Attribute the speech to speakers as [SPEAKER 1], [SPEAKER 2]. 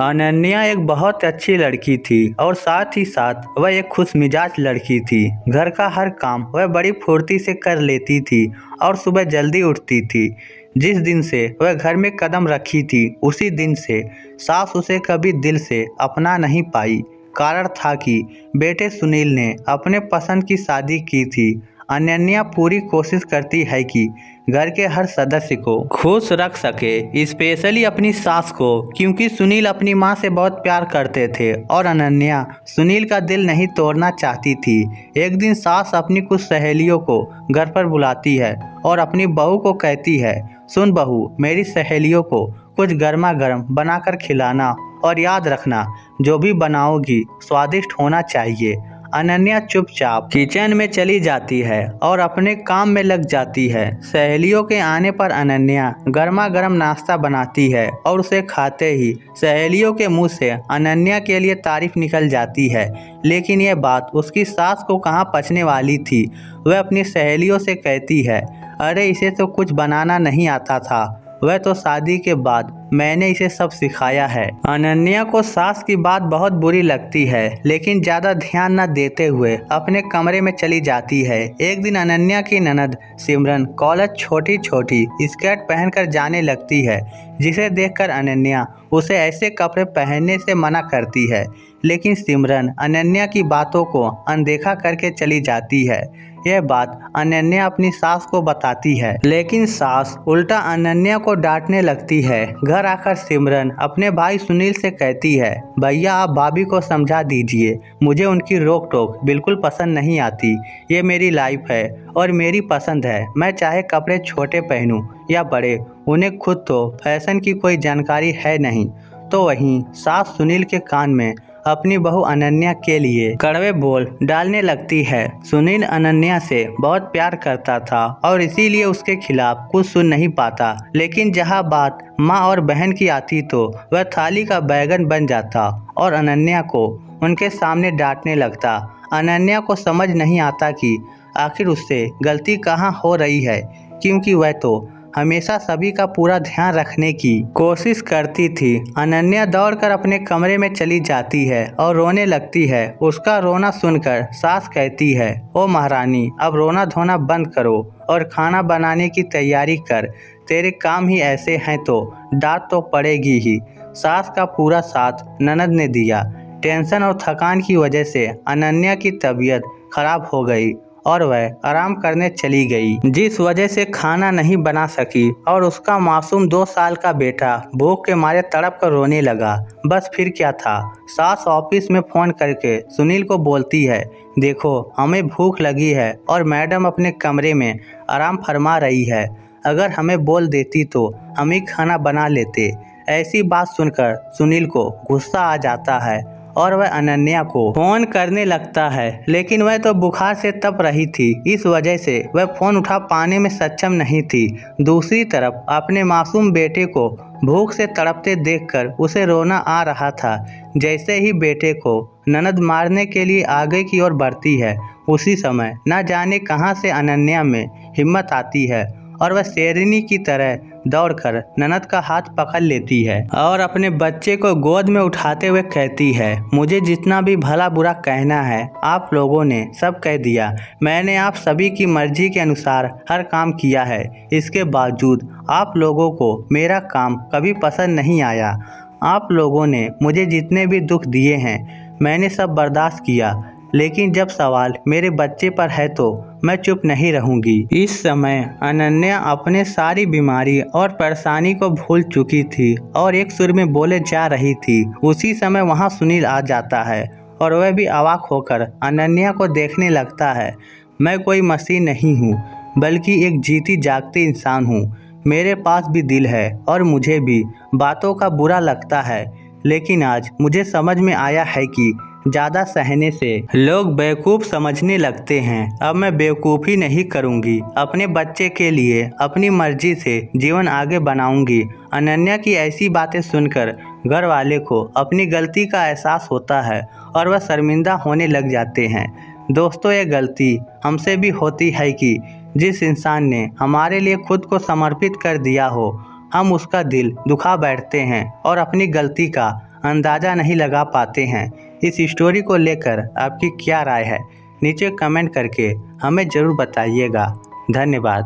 [SPEAKER 1] अनन्या एक बहुत अच्छी लड़की थी और साथ ही साथ वह एक खुशमिजाज लड़की थी। घर का हर काम वह बड़ी फुर्ती से कर लेती थी और सुबह जल्दी उठती थी। जिस दिन से वह घर में कदम रखी थी उसी दिन से सास उसे कभी दिल से अपना नहीं पाई। कारण था कि बेटे सुनील ने अपने पसंद की शादी की थी। अनन्या पूरी कोशिश करती है कि घर के हर सदस्य को खुश रख सके, स्पेशली अपनी सास को, क्योंकि सुनील अपनी मां से बहुत प्यार करते थे और अनन्या सुनील का दिल नहीं तोड़ना चाहती थी। एक दिन सास अपनी कुछ सहेलियों को घर पर बुलाती है और अपनी बहू को कहती है, सुन बहू, मेरी सहेलियों को कुछ गर्मा गर्म बनाकर खिलाना और याद रखना जो भी बनाओगी स्वादिष्ट होना चाहिए। अनन्या चुपचाप किचन में चली जाती है और अपने काम में लग जाती है। सहेलियों के आने पर अनन्या गर्मा गर्म नाश्ता बनाती है और उसे खाते ही सहेलियों के मुंह से अनन्या के लिए तारीफ निकल जाती है। लेकिन यह बात उसकी सास को कहाँ पचने वाली थी। वह अपनी सहेलियों से कहती है, अरे इसे तो कुछ बनाना नहीं आता था, वह तो शादी के बाद मैंने इसे सब सिखाया है। अनन्या को सास की बात बहुत बुरी लगती है, लेकिन ज़्यादा ध्यान न देते हुए अपने कमरे में चली जाती है। एक दिन अनन्या की ननद सिमरन कॉलेज छोटी छोटी स्कर्ट पहनकर जाने लगती है, जिसे देखकर अनन्या उसे ऐसे कपड़े पहनने से मना करती है। लेकिन सिमरन अनन्या की बातों को अनदेखा करके चली जाती है। यह बात अनन्या अपनी सास को बताती है, लेकिन सास उल्टा अनन्या को डांटने लगती है। घर आकर सिमरन अपने भाई सुनील से कहती है, भैया आप भाभी को समझा दीजिए, मुझे उनकी रोक टोक बिल्कुल पसंद नहीं आती। ये मेरी लाइफ है और मेरी पसंद है, मैं चाहे कपड़े छोटे पहनूं या बड़े, उन्हें खुद तो फैशन की कोई जानकारी है नहीं। तो वहीं सास सुनील के कान में अपनी बहू अनन्या के लिए कड़वे बोल डालने लगती है। सुनील अनन्या से बहुत प्यार करता था और इसीलिए उसके खिलाफ कुछ सुन नहीं पाता, लेकिन जहां बात माँ और बहन की आती तो वह थाली का बैगन बन जाता और अनन्या को उनके सामने डांटने लगता। अनन्या को समझ नहीं आता कि आखिर उससे गलती कहाँ हो रही है, क्योंकि वह तो हमेशा सभी का पूरा ध्यान रखने की कोशिश करती थी। अनन्या दौड़कर अपने कमरे में चली जाती है और रोने लगती है। उसका रोना सुनकर सास कहती है, ओ महारानी, अब रोना धोना बंद करो और खाना बनाने की तैयारी कर, तेरे काम ही ऐसे हैं तो डांट तो पड़ेगी ही। सास का पूरा साथ ननद ने दिया। टेंशन और थकान की वजह से अनन्या की तबीयत खराब हो गई और वह आराम करने चली गई, जिस वजह से खाना नहीं बना सकी और उसका मासूम 2 साल का बेटा भूख के मारे तड़प कर रोने लगा। बस फिर क्या था, सास ऑफिस में फ़ोन करके सुनील को बोलती है, देखो हमें भूख लगी है और मैडम अपने कमरे में आराम फरमा रही है, अगर हमें बोल देती तो हम ही खाना बना लेते। ऐसी बात सुनकर सुनील को गुस्सा आ जाता है और वह अनन्या को फोन करने लगता है, लेकिन वह तो बुखार से तप रही थी, इस वजह से वह फोन उठा पाने में सक्षम नहीं थी। दूसरी तरफ अपने मासूम बेटे को भूख से तड़पते देखकर उसे रोना आ रहा था। जैसे ही बेटे को ननद मारने के लिए आगे की ओर बढ़ती है, उसी समय न जाने कहां से अनन्या में हिम्मत आती है और वह शेरनी की तरह दौड़कर ननद का हाथ पकड़ लेती है और अपने बच्चे को गोद में उठाते हुए कहती है, मुझे जितना भी भला बुरा कहना है आप लोगों ने सब कह दिया। मैंने आप सभी की मर्जी के अनुसार हर काम किया है, इसके बावजूद आप लोगों को मेरा काम कभी पसंद नहीं आया। आप लोगों ने मुझे जितने भी दुख दिए हैं मैंने सब बर्दाश्त किया, लेकिन जब सवाल मेरे बच्चे पर है तो मैं चुप नहीं रहूंगी। इस समय अनन्या अपने सारी बीमारी और परेशानी को भूल चुकी थी और एक सुर में बोले जा रही थी। उसी समय वहां सुनील आ जाता है और वह भी अवाक होकर अनन्या को देखने लगता है। मैं कोई मशीन नहीं हूँ, बल्कि एक जीती जागती इंसान हूँ। मेरे पास भी दिल है और मुझे भी बातों का बुरा लगता है, लेकिन आज मुझे समझ में आया है कि ज़्यादा सहने से लोग बेवकूफ़ समझने लगते हैं। अब मैं बेवकूफ़ी नहीं करूँगी, अपने बच्चे के लिए अपनी मर्जी से जीवन आगे बनाऊँगी। अनन्या की ऐसी बातें सुनकर घर वाले को अपनी गलती का एहसास होता है और वह शर्मिंदा होने लग जाते हैं। दोस्तों, ये गलती हमसे भी होती है कि जिस इंसान ने हमारे लिए खुद को समर्पित कर दिया हो, हम उसका दिल दुखा बैठते हैं और अपनी गलती का अंदाज़ा नहीं लगा पाते हैं। इस स्टोरी को लेकर आपकी क्या राय है, नीचे कमेंट करके हमें ज़रूर बताइएगा। धन्यवाद।